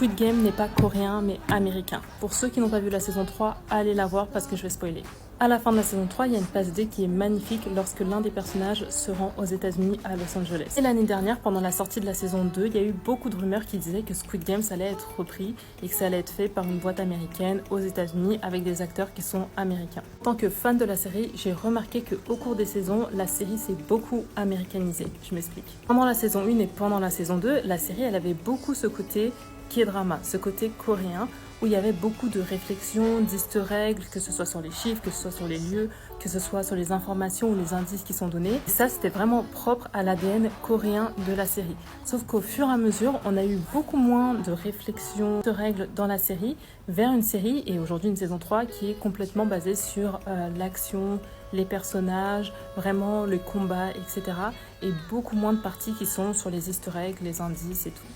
Squid Game n'est pas coréen mais américain. Pour ceux qui n'ont pas vu la saison 3, allez la voir parce que je vais spoiler. À la fin de la saison 3, il y a une passe D qui est magnifique lorsque l'un des personnages se rend aux États-Unis à Los Angeles. Et l'année dernière, pendant la sortie de la saison 2, il y a eu beaucoup de rumeurs qui disaient que Squid Game allait être repris et que ça allait être fait par une boîte américaine aux États-Unis avec des acteurs qui sont américains. En tant que fan de la série, j'ai remarqué qu'au cours des saisons, la série s'est beaucoup américanisée. Je m'explique. Pendant la saison 1 et pendant la saison 2, la série elle avait beaucoup ce côté K-drama, ce côté coréen où il y avait beaucoup de réflexions, d'easter eggs, que ce soit sur les chiffres, que ce soit sur les lieux, que ce soit sur les informations ou les indices qui sont donnés. Et ça, c'était vraiment propre à l'ADN coréen de la série. Sauf qu'au fur et à mesure, on a eu beaucoup moins de réflexions, de règles dans la série, vers une série, et aujourd'hui une saison 3, qui est complètement basée sur l'action, les personnages, vraiment le combat, etc. Et beaucoup moins de parties qui sont sur les easter eggs, les indices et tout.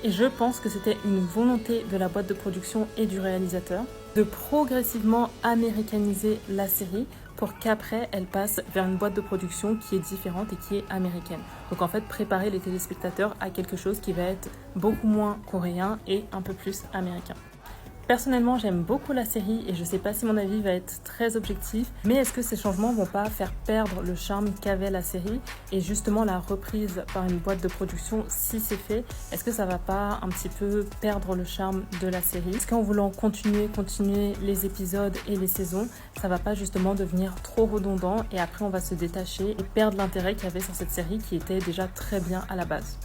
Et je pense que c'était une volonté de la boîte de production et du réalisateur de progressivement américaniser la série pour qu'après elle passe vers une boîte de production qui est différente et qui est américaine. Donc en fait préparer les téléspectateurs à quelque chose qui va être beaucoup moins coréen et un peu plus américain. Personnellement, j'aime beaucoup la série et je sais pas si mon avis va être très objectif, mais est-ce que ces changements vont pas faire perdre le charme qu'avait la série et justement la reprise par une boîte de production, si c'est fait, est-ce que ça va pas un petit peu perdre le charme de la série? Est-ce qu'en voulant continuer les épisodes et les saisons, ça va pas justement devenir trop redondant et après on va se détacher et perdre l'intérêt qu'il y avait sur cette série qui était déjà très bien à la base?